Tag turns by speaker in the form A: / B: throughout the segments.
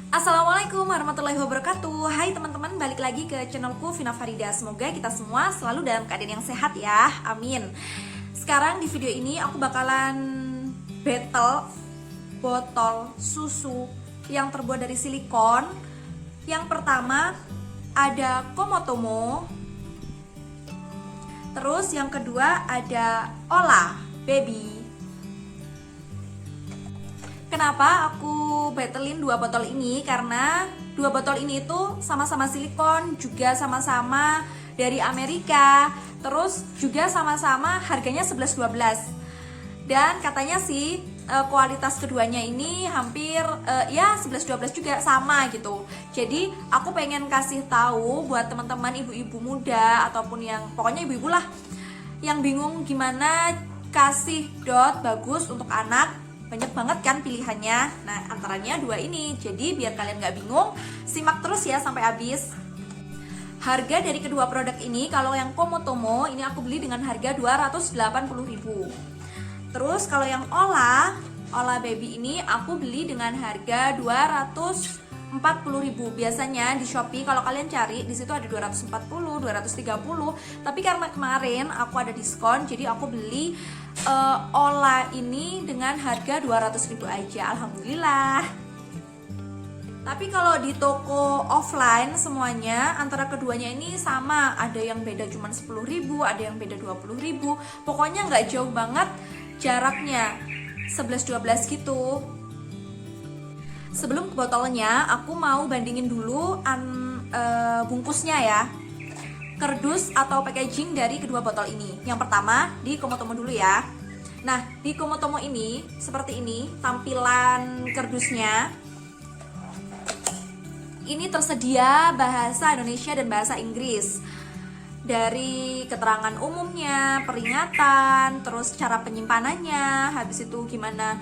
A: Assalamualaikum warahmatullahi wabarakatuh. Hai teman-teman, balik lagi ke channelku Vina Farida. Semoga kita semua selalu dalam keadaan yang sehat ya, amin. Sekarang di video ini aku bakalan battle botol susu yang terbuat dari silikon. Yang pertama ada Komotomo. Terus yang kedua ada Ola Baby. Kenapa aku battlein dua botol ini? Karena dua botol ini itu sama-sama silikon, juga sama-sama dari Amerika, terus juga sama-sama harganya 11-12. Dan katanya sih kualitas keduanya ini hampir ya 11-12 juga sama gitu. Jadi aku pengen kasih tahu buat teman-teman ibu-ibu muda ataupun yang pokoknya ibu-ibu lah yang bingung gimana kasih dot bagus untuk anak. Banyak banget kan pilihannya. Nah, antaranya dua ini. Jadi biar kalian gak bingung, simak terus ya sampai habis. Harga dari kedua produk ini, kalau yang Komotomo ini aku beli dengan harga 280.000. Terus kalau yang Ola Baby ini aku beli dengan harga 240.000. Biasanya di Shopee kalau kalian cari di situ ada 240, 230. Tapi karena kemarin aku ada diskon, jadi aku beli Ola ini dengan harga 200.000 aja. Alhamdulillah. Tapi kalau di toko offline semuanya antara keduanya ini sama. Ada yang beda cuma 10.000, ada yang beda 20.000. Pokoknya nggak jauh banget jaraknya, 11-12 gitu. Sebelum ke botolnya, aku mau bandingin dulu bungkusnya ya, kardus atau packaging dari kedua botol ini. Yang pertama di Komotomo dulu ya. Nah, di Komotomo ini seperti ini tampilan kardusnya. Ini tersedia bahasa Indonesia dan bahasa Inggris. Dari keterangan umumnya, peringatan, terus cara penyimpanannya, habis itu gimana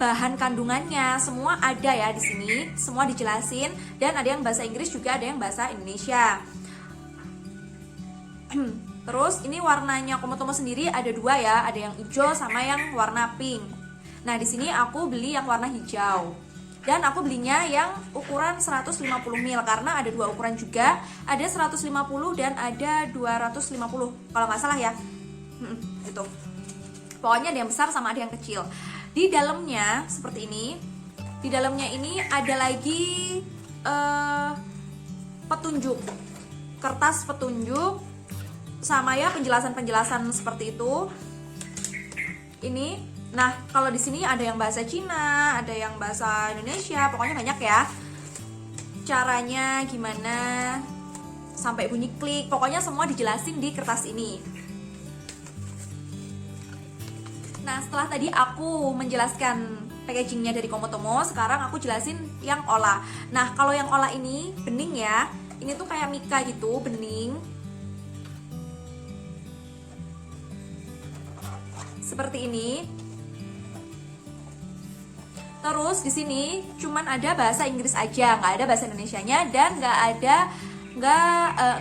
A: bahan kandungannya, semua ada ya di sini, semua dijelasin, dan ada yang bahasa Inggris juga ada yang bahasa Indonesia. Terus ini warnanya Komotomo sendiri ada dua ya, ada yang hijau sama yang warna pink. Nah di sini aku beli yang warna hijau, dan aku belinya yang ukuran 150 ml karena ada dua ukuran juga, ada 150 dan ada 250 kalau nggak salah ya, gitu. Pokoknya ada yang besar sama ada yang kecil. Di dalamnya seperti ini. Di dalamnya ini ada lagi petunjuk, kertas petunjuk sama ya penjelasan-penjelasan seperti itu. Ini, nah kalau di sini ada yang bahasa Cina, ada yang bahasa Indonesia, pokoknya banyak ya. Caranya gimana sampai bunyi klik, pokoknya semua dijelasin di kertas ini. Nah, setelah tadi aku menjelaskan packagingnya dari Komotomo, sekarang aku jelasin yang Ola. Nah, kalau yang Ola ini bening ya, ini tuh kayak Mika gitu, bening. Seperti ini. Terus di sini cuman ada bahasa Inggris aja, nggak ada bahasa Indonesianya, dan nggak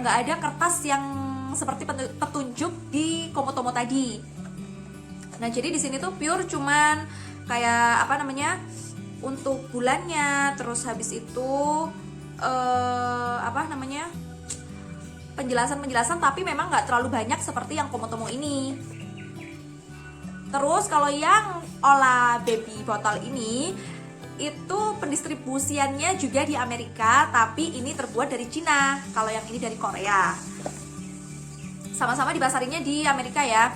A: ada kertas yang seperti petunjuk di Komotomo tadi. Nah, jadi di sini tuh pure cuman kayak untuk bulannya, terus habis itu penjelasan-penjelasan, tapi memang nggak terlalu banyak seperti yang Komotomo ini. Terus kalau yang Ola Baby botol ini itu pendistribusiannya juga di Amerika, tapi ini terbuat dari Cina. Kalau yang ini dari Korea. Sama-sama dipasarinnya di Amerika ya.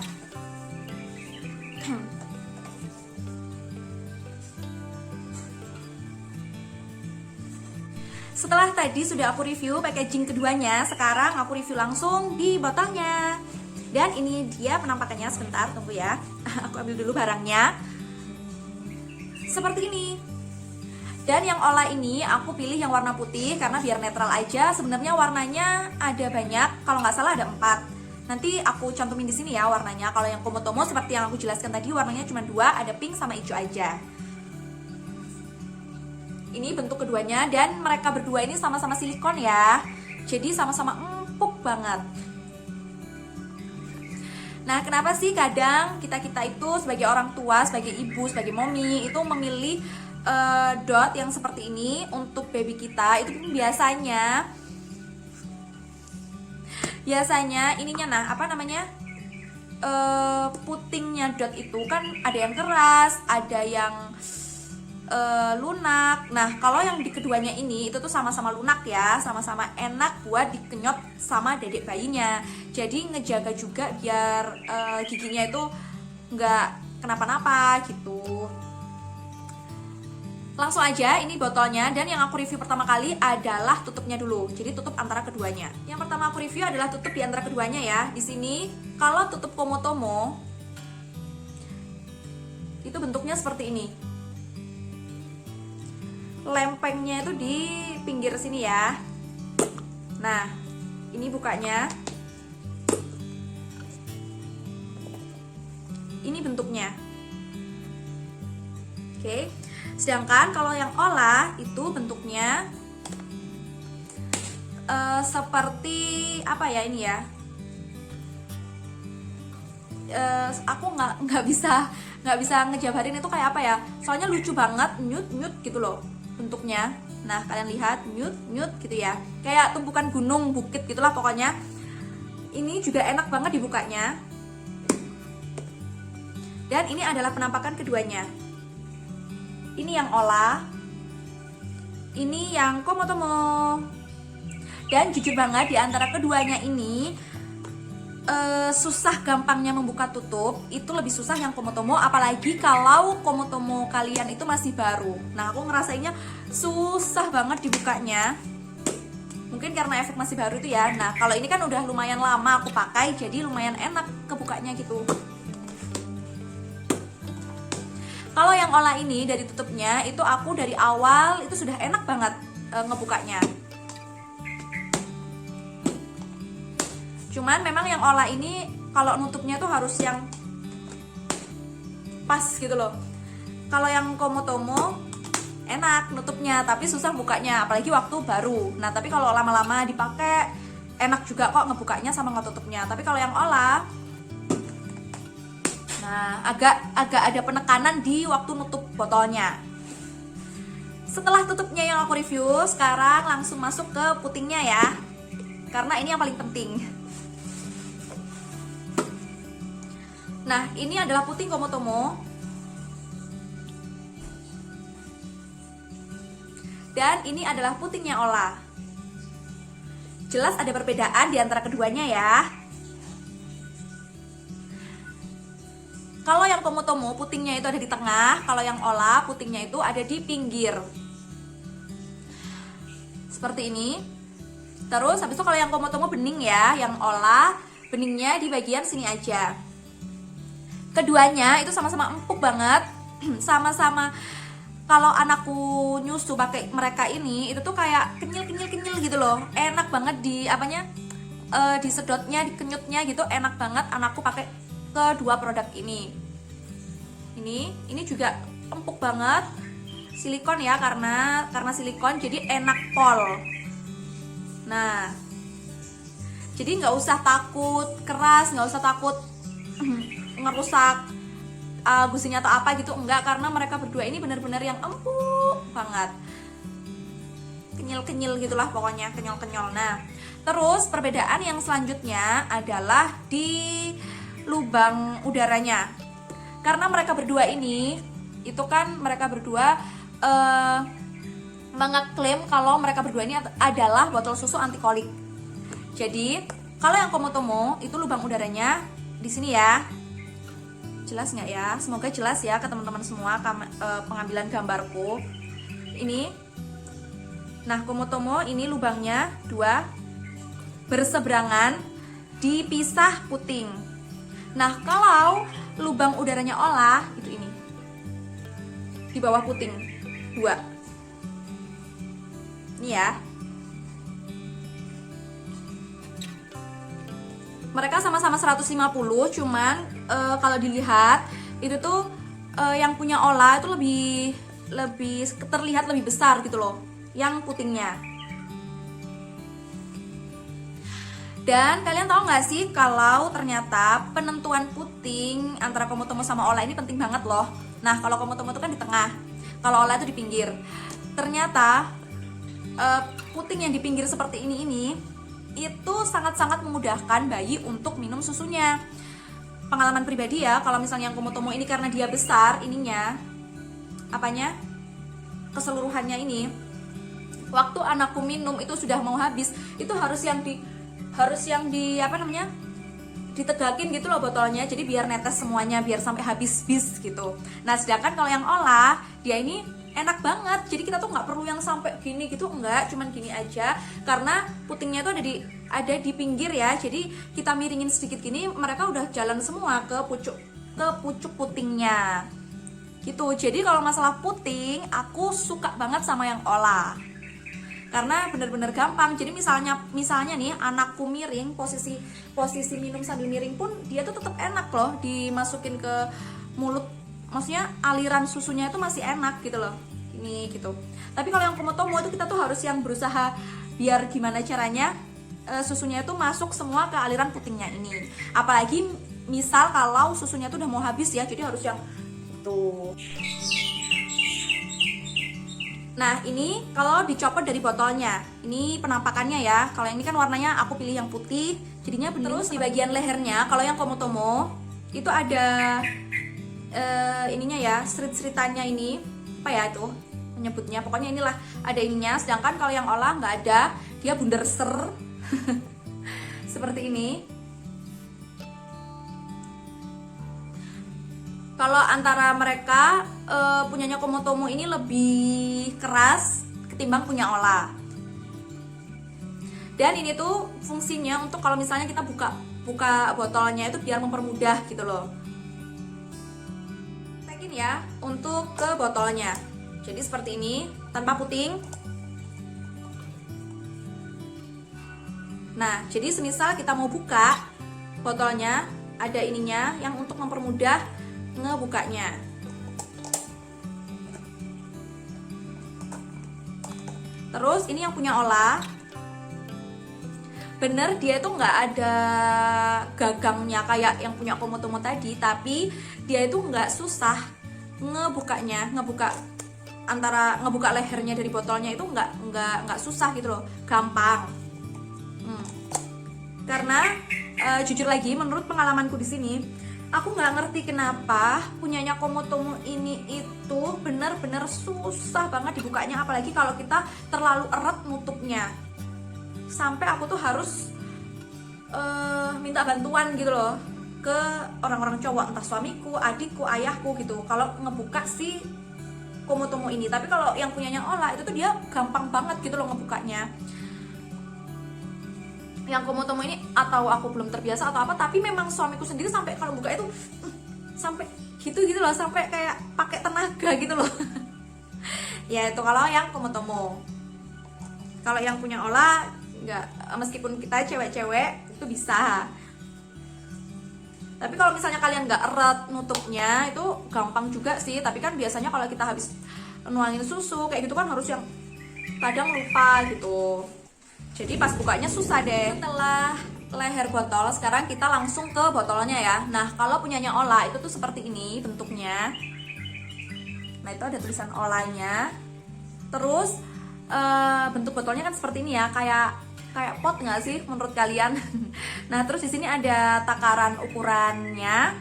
A: Setelah tadi sudah aku review packaging keduanya, sekarang aku review langsung di botolnya. Dan ini dia penampakannya, sebentar tunggu ya. Aku ambil dulu barangnya. Seperti ini. Dan yang Ola ini aku pilih yang warna putih karena biar netral aja. Sebenarnya warnanya ada banyak, kalau nggak salah ada 4. Nanti aku cantumin di sini ya warnanya. Kalau yang Komotomo seperti yang aku jelaskan tadi, warnanya cuma 2, ada pink sama hijau aja. Ini bentuk keduanya, dan mereka berdua ini sama-sama silikon ya. Jadi sama-sama empuk banget. Nah, kenapa sih kadang kita itu sebagai orang tua, sebagai ibu, sebagai mommy itu memilih dot yang seperti ini untuk baby kita? Itu biasanya ininya, nah apa namanya, putingnya dot itu kan ada yang keras, ada yang lunak. Nah, kalau yang di keduanya ini itu tuh sama-sama lunak ya, sama-sama enak buat dikenyot sama dedek bayinya. Jadi ngejaga juga biar giginya itu nggak kenapa-napa gitu. Langsung aja, ini botolnya, dan yang aku review pertama kali adalah tutupnya dulu. Jadi tutup antara keduanya. Yang pertama aku review adalah tutup di antara keduanya ya. Di sini kalau tutup Komotomo itu bentuknya seperti ini. Lempengnya itu di pinggir sini ya. Nah, ini bukanya. Ini bentuknya. Oke. Sedangkan kalau yang Ola itu bentuknya seperti apa ya ini ya? Aku nggak bisa ngejabarin itu kayak apa ya. Soalnya lucu banget, nyut gitu loh bentuknya. Nah, kalian lihat nyut gitu ya. Kayak tumpukan gunung, bukit gitulah pokoknya. Ini juga enak banget dibukanya. Dan ini adalah penampakan keduanya. Ini yang Ola, ini yang Komotomo. Dan jujur banget di antara keduanya ini susah gampangnya membuka tutup itu lebih susah yang Komotomo, apalagi kalau Komotomo kalian itu masih baru. Nah, aku ngerasainnya susah banget dibukanya. Mungkin karena efek masih baru itu ya. Nah, kalau ini kan udah lumayan lama aku pakai, jadi lumayan enak kebukanya gitu. Kalau yang Ola ini dari tutupnya itu aku dari awal itu sudah enak banget ngebukanya. Cuman memang yang Ola ini kalau nutupnya tuh harus yang pas gitu loh. Kalau yang Komotomo enak nutupnya tapi susah bukanya, apalagi waktu baru. Nah, tapi kalau lama-lama dipakai enak juga kok ngebukanya sama ngetutupnya. Tapi kalau yang Ola, nah, agak ada penekanan di waktu nutup botolnya. Setelah tutupnya yang aku review, sekarang langsung masuk ke putingnya ya. Karena ini yang paling penting. Nah, ini adalah puting Komotomo. Dan ini adalah putingnya Ola. Jelas ada perbedaan di antara keduanya ya. Kalau yang Komotomo putingnya itu ada di tengah, kalau yang Ola putingnya itu ada di pinggir. Seperti ini. Terus habis itu kalau yang Komotomo bening ya, yang Ola beningnya di bagian sini aja. Keduanya itu sama-sama empuk banget. Sama-sama kalau anakku nyusu pakai mereka ini itu tuh kayak kenyil gitu loh. Enak banget di apanya? Disedotnya, dikenyutnya gitu, enak banget anakku pakai kedua produk ini. Ini juga empuk banget, silikon ya, karena silikon jadi enak pol. Nah, jadi nggak usah takut keras, nggak usah takut ngerusak gusinya atau apa gitu, enggak, karena mereka berdua ini benar-benar yang empuk banget, kenyal gitulah pokoknya, kenyal. Nah, terus perbedaan yang selanjutnya adalah di lubang udaranya. Karena mereka berdua ini itu kan mereka berdua mengeklaim kalau mereka berdua ini adalah botol susu anti kolik. Jadi kalau yang Komotomo itu lubang udaranya di sini ya. Jelas nggak ya? Semoga jelas ya ke teman-teman semua pengambilan gambarku ini. Nah, Komotomo ini lubangnya 2 berseberangan, dipisah puting. Nah, kalau lubang udaranya Ola itu ini di bawah puting 2. Ini ya. Mereka sama-sama 150, cuman kalau dilihat itu tuh yang punya Ola itu lebih terlihat lebih besar gitu loh, yang putingnya. Dan kalian tahu nggak sih kalau ternyata penentuan puting antara Komotomo sama Ola ini penting banget loh. Nah, kalau Komotomo itu kan di tengah, kalau Ola itu di pinggir. Ternyata puting yang di pinggir seperti ini itu sangat-sangat memudahkan bayi untuk minum susunya. Pengalaman pribadi ya, kalau misalnya yang Komotomo ini karena dia besar ininya, keseluruhannya ini, waktu anakku minum itu sudah mau habis, itu harus yang ditegakin gitu loh botolnya, jadi biar netes semuanya, biar sampai habis bis gitu. Nah, sedangkan kalau yang Ola, dia ini enak banget, jadi kita tuh nggak perlu yang sampai gini gitu, enggak, cuman gini aja, karena putingnya tuh ada di pinggir ya, jadi kita miringin sedikit gini, mereka udah jalan semua ke pucuk putingnya gitu. Jadi kalau masalah puting, aku suka banget sama yang Ola karena bener-bener gampang. Jadi misalnya nih anakku miring, posisi minum sambil miring pun dia tuh tetap enak loh dimasukin ke mulut, maksudnya aliran susunya itu masih enak gitu loh, ini gitu. Tapi kalau yang Komotomo itu kita tuh harus yang berusaha biar gimana caranya susunya itu masuk semua ke aliran putingnya ini, apalagi misal kalau susunya tuh udah mau habis ya, jadi harus yang tuh. Nah, ini kalau dicopot dari botolnya, ini penampakannya ya. Kalau yang ini kan warnanya aku pilih yang putih, jadinya bening. Terus di bagian lehernya, kalau yang Komotomo itu ada ininya ya, serit-seritannya ini, apa ya itu menyebutnya, pokoknya inilah ada ininya. Sedangkan kalau yang Ola nggak ada, dia bundar ser seperti ini. Kalau antara mereka punyanya Komotomo ini lebih keras ketimbang punya Ola. Dan ini tuh fungsinya untuk kalau misalnya kita buka botolnya itu biar mempermudah gitu loh. Tekin ya untuk ke botolnya. Jadi seperti ini tanpa puting. Nah, jadi semisal kita mau buka botolnya, ada ininya yang untuk mempermudah ngebukanya. Terus ini yang punya Ola, bener dia itu nggak ada gagangnya kayak yang punya Komotomo tadi, tapi dia itu nggak susah ngebukanya, ngebuka lehernya dari botolnya itu nggak susah gitu loh, gampang. Karena jujur lagi menurut pengalamanku di sini, aku nggak ngerti kenapa punyanya Komotomo ini itu benar-benar susah banget dibukanya, apalagi kalau kita terlalu erat nutupnya. Sampai aku tuh harus minta bantuan gitu loh ke orang-orang cowok, entah suamiku, adikku, ayahku gitu, kalau ngebuka si Komotomo ini. Tapi kalau yang punyanya Ola itu tuh dia gampang banget gitu loh ngebukanya. Yang Komotomo ini atau aku belum terbiasa atau apa, tapi memang suamiku sendiri sampai kalau buka itu sampai gitu loh, sampai kayak pakai tenaga gitu loh. Ya itu kalau yang Komotomo. Kalau yang punya Ola enggak, meskipun kita cewek-cewek itu bisa. Tapi kalau misalnya kalian nggak erat nutupnya itu gampang juga sih. Tapi kan biasanya kalau kita habis nuangin susu kayak gitu kan harus yang kadang lupa gitu. Jadi pas bukanya susah deh. Setelah leher botol, sekarang kita langsung ke botolnya ya. Nah, kalau punyanya Ola itu tuh seperti ini bentuknya. Nah, itu ada tulisan Olanya. Terus bentuk botolnya kan seperti ini ya, kayak pot nggak sih menurut kalian? Nah, terus di sini ada takaran ukurannya.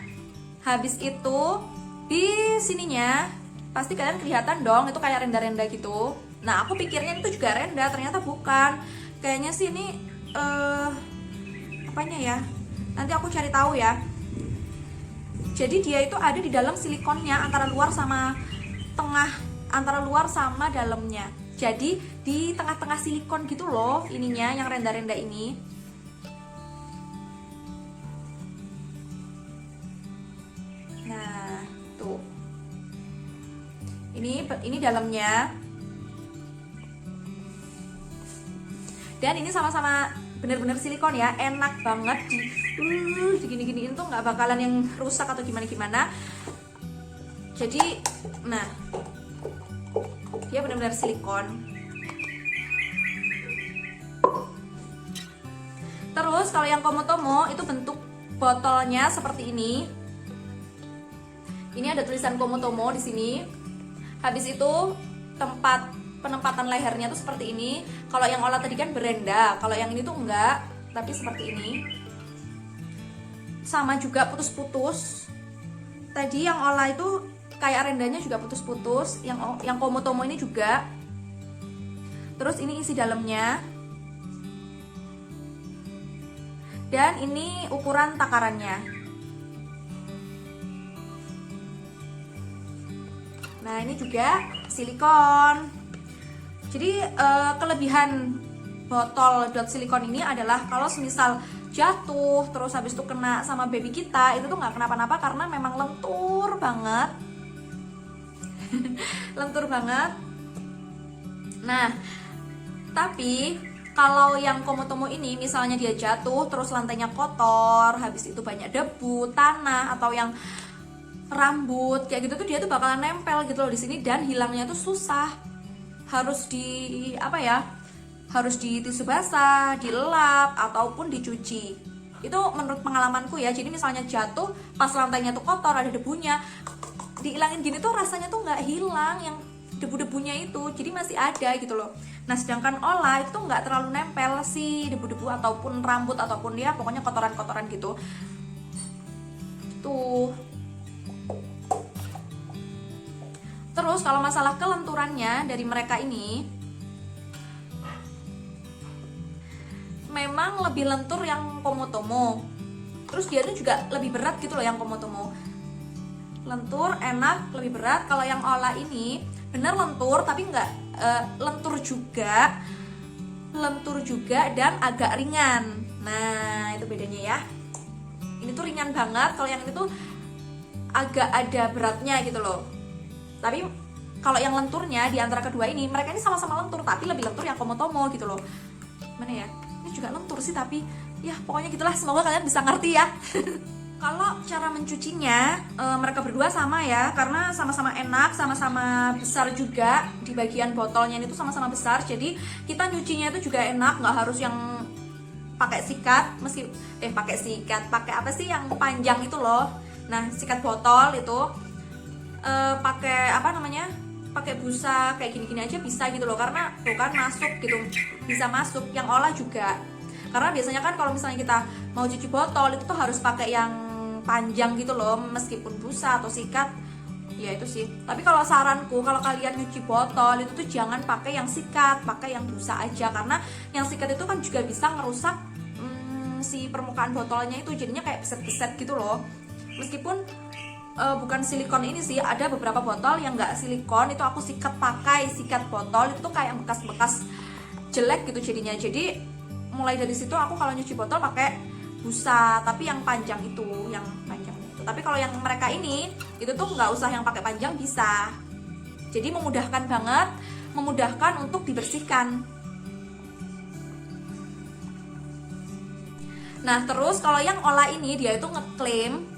A: Habis itu di sininya pasti kalian kelihatan dong, itu kayak renda-renda gitu. Nah, aku pikirnya itu juga renda, ternyata bukan. Kayaknya sih ini apanya ya? Nanti aku cari tahu ya. Jadi dia itu ada di dalam silikonnya, antara luar sama dalamnya. Jadi di tengah-tengah silikon gitu loh ininya, yang renda-renda ini. Nah, tuh. Ini dalamnya. Dan ini sama-sama bener-bener silikon ya, enak banget digini-giniin tuh nggak bakalan yang rusak atau gimana-gimana. Jadi, nah, dia bener-bener silikon. Terus kalau yang Komotomo itu bentuk botolnya seperti ini. Ini ada tulisan Komotomo di sini. Habis itu penempatan lehernya tuh seperti ini. Kalau yang Ola tadi kan berenda, kalau yang ini tuh enggak, tapi seperti ini. Sama juga putus-putus. Tadi yang Ola itu kayak rendanya juga putus-putus, yang Komotomo ini juga. Terus ini isi dalamnya. Dan ini ukuran takarannya. Nah, ini juga silikon. Jadi kelebihan botol dot silikon ini adalah kalau semisal jatuh terus habis itu kena sama baby kita, itu tuh nggak kenapa-napa karena memang lentur banget. Lentur banget. Nah, tapi kalau yang Komotomo ini misalnya dia jatuh terus lantainya kotor, habis itu banyak debu, tanah, atau yang rambut kayak gitu tuh dia tuh bakalan nempel gitu loh di sini, dan hilangnya tuh susah. Harus di harus di tisu basah, dilap ataupun dicuci. Itu menurut pengalamanku ya. Jadi misalnya jatuh pas lantainya tuh kotor, ada debunya, dihilangin gini tuh rasanya tuh nggak hilang yang debu-debunya itu, jadi masih ada gitu loh. Nah, sedangkan Ola itu nggak terlalu nempel sih debu-debu ataupun rambut ataupun ya pokoknya kotoran-kotoran gitu. Tuh. Terus kalau masalah kelenturannya dari mereka ini, memang lebih lentur yang Komotomo. Terus dia tuh juga lebih berat gitu loh yang Komotomo. Lentur, enak, lebih berat. Kalau yang Ola ini bener lentur tapi nggak lentur juga dan agak ringan. Nah, itu bedanya ya. Ini tuh ringan banget, kalau yang ini tuh agak ada beratnya gitu loh. Tapi kalau yang lenturnya di antara kedua ini, mereka ini sama-sama lentur tapi lebih lentur yang Komotomo gitu loh. Mana ya? Ini juga lentur sih tapi ya pokoknya gitulah, semoga kalian bisa ngerti ya. Kalau cara mencucinya mereka berdua sama ya, karena sama-sama enak, sama-sama besar juga. Di bagian botolnya itu sama-sama besar, jadi kita nyucinya itu juga enak, nggak harus yang pakai sikat, pakai apa sih yang panjang itu loh. Nah, sikat botol itu pakai apa namanya? Pakai busa kayak gini-gini aja bisa gitu loh, karena tuh kan masuk gitu, bisa masuk. Yang Ola juga, karena biasanya kan kalau misalnya kita mau cuci botol itu tuh harus pakai yang panjang gitu loh, meskipun busa atau sikat ya itu sih. Tapi kalau saranku, kalau kalian nyuci botol itu tuh jangan pakai yang sikat, pakai yang busa aja, karena yang sikat itu kan juga bisa ngerusak si permukaan botolnya itu, jadinya kayak beset-beset gitu loh. Meskipun bukan silikon ini sih, ada beberapa botol yang nggak silikon, itu aku pakai sikat botol, itu tuh kayak bekas-bekas jelek gitu jadinya. Jadi mulai dari situ aku kalau nyuci botol pakai busa, tapi yang panjang itu, yang panjang itu. Tapi kalau yang mereka ini itu tuh nggak usah yang pakai panjang, bisa. Jadi memudahkan banget, memudahkan untuk dibersihkan. Nah, terus kalau yang Ola ini dia itu ngeklaim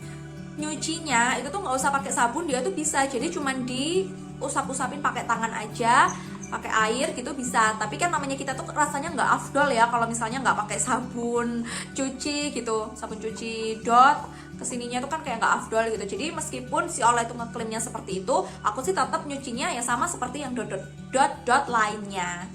A: nyucinya itu tuh nggak usah pakai sabun, dia tuh bisa. Jadi cuman diusap-usapin pakai tangan aja, pakai air gitu bisa. Tapi kan namanya kita tuh rasanya nggak afdol ya kalau misalnya nggak pakai sabun cuci gitu, sabun cuci dot kesininya tuh kan kayak nggak afdol gitu. Jadi meskipun si Ola itu ngeklaimnya seperti itu, aku sih tetap nyucinya ya sama seperti yang dot lainnya.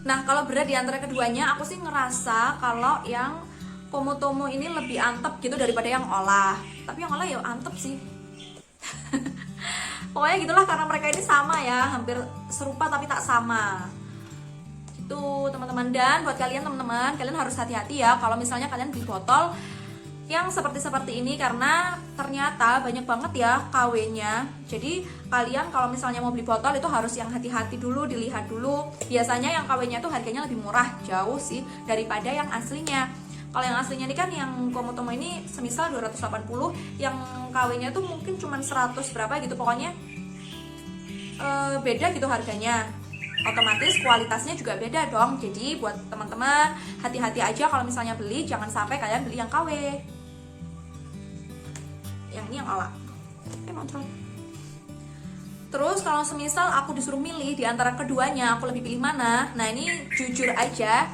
A: Nah, kalau berat di antara keduanya, aku sih ngerasa kalau yang Komotomo ini lebih antep gitu daripada yang Ola. Tapi yang Ola ya antep sih. Pokoknya gitulah, karena mereka ini sama ya, hampir serupa tapi tak sama. Gitu teman-teman. Dan buat kalian teman-teman, kalian harus hati-hati ya kalau misalnya kalian beli botol yang seperti ini, karena ternyata banyak banget ya KW-nya. Jadi kalian kalau misalnya mau beli botol itu harus yang hati-hati dulu, dilihat dulu. Biasanya yang KW-nya tuh harganya lebih murah jauh sih daripada yang aslinya. Kalau yang aslinya ini kan yang Komotomo ini semisal 280, yang KW-nya tuh mungkin cuma 100 berapa gitu, pokoknya beda gitu harganya. Otomatis kualitasnya juga beda dong. Jadi buat teman-teman hati-hati aja kalau misalnya beli, jangan sampai kalian beli yang KW. Yang ini yang Ola. Kontrol. Terus kalau semisal aku disuruh milih di antara keduanya, aku lebih pilih mana? Nah ini jujur aja,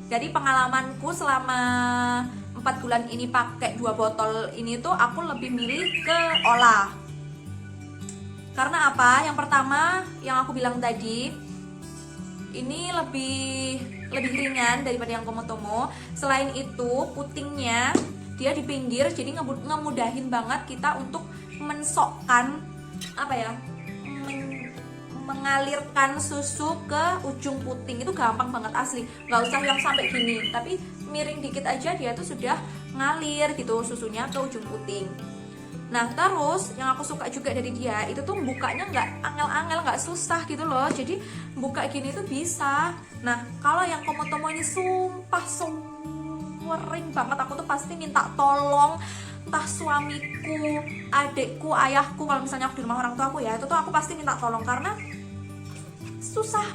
A: dari pengalamanku selama 4 bulan ini pakai 2 botol ini tuh aku lebih milih ke Ola. Karena apa? Yang pertama yang aku bilang tadi, ini lebih ringan daripada yang Komotomo. Selain itu putingnya dia di pinggir, jadi ngemudahin banget kita untuk mensokkan apa ya, mengalirkan susu ke ujung puting. Itu gampang banget asli, nggak usah yang sampai gini, tapi miring dikit aja dia tuh sudah ngalir gitu susunya ke ujung puting. Nah terus yang aku suka juga dari dia itu tuh bukanya nggak angel-angel, nggak susah gitu loh, jadi buka gini tuh bisa. Nah kalau yang Komotomo ini sumpah sering banget, aku tuh pasti minta tolong entah suamiku, adikku, ayahku. Kalau misalnya aku di rumah orang tua aku ya, itu tuh aku pasti minta tolong karena susah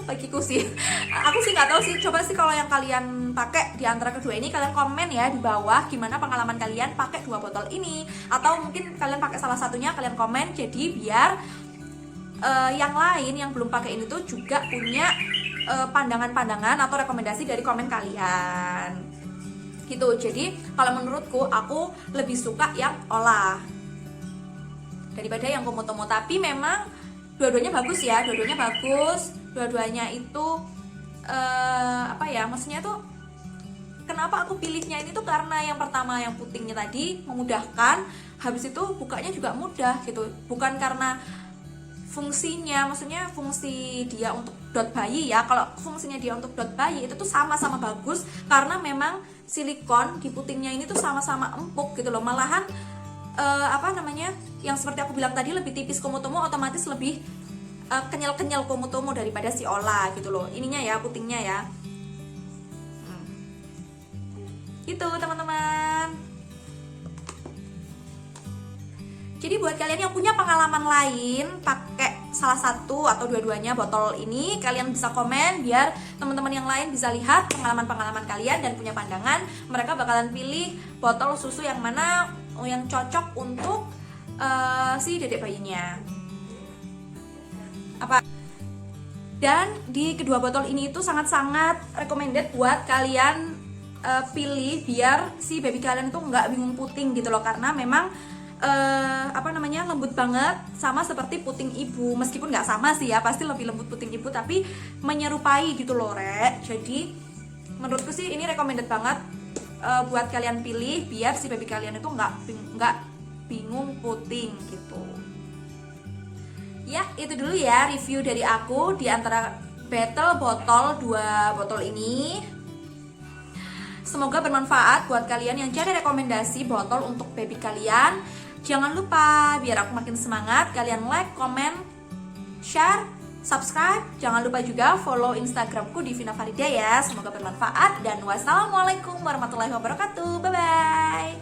A: bagiku sih. Aku sih nggak tahu sih, coba sih kalau yang kalian pakai di antara kedua ini, kalian komen ya di bawah gimana pengalaman kalian pakai 2 botol ini, atau mungkin kalian pakai salah satunya, kalian komen jadi biar yang lain yang belum pakai ini tuh juga punya pandangan-pandangan atau rekomendasi dari komen kalian gitu. Jadi kalau menurutku aku lebih suka yang Ola daripada yang Komotomo, tapi memang dua-duanya bagus ya, dua-duanya itu apa ya, maksudnya tuh kenapa aku pilihnya ini tuh karena yang pertama yang putingnya tadi memudahkan, habis itu bukanya juga mudah gitu, bukan karena fungsinya, maksudnya fungsi dia untuk dot bayi ya. Kalau fungsinya dia untuk dot bayi itu tuh sama-sama bagus karena memang silikon di putingnya ini tuh sama-sama empuk gitu loh. Malahan apa namanya, yang seperti aku bilang tadi lebih tipis Komotomo, otomatis lebih kenyal-kenyal Komotomo daripada si Ola gitu loh. Ininya ya, putingnya ya. Gitu teman-teman. Jadi buat kalian yang punya pengalaman lain pakai salah satu atau dua-duanya botol ini, kalian bisa komen biar teman-teman yang lain bisa lihat pengalaman-pengalaman kalian dan punya pandangan. Mereka bakalan pilih botol susu yang mana yang cocok untuk si dedek bayinya. Apa? Dan di kedua botol ini itu sangat-sangat recommended buat kalian pilih biar si baby kalian itu nggak bingung puting gitu loh, karena memang apa namanya, lembut banget, sama seperti puting ibu. Meskipun nggak sama sih ya, pasti lebih lembut puting ibu, tapi menyerupai gitu loh Rek. Jadi menurutku sih ini recommended banget buat kalian pilih biar si baby kalian itu nggak bingung puting gitu. Ya itu dulu ya review dari aku di antara battle botol 2 botol ini. Semoga bermanfaat buat kalian yang cari rekomendasi botol untuk baby kalian. Jangan lupa, biar aku makin semangat, kalian like, comment, share, subscribe. Jangan lupa juga follow Instagramku di Vina Farida ya. Semoga bermanfaat dan wassalamualaikum warahmatullahi wabarakatuh. Bye bye.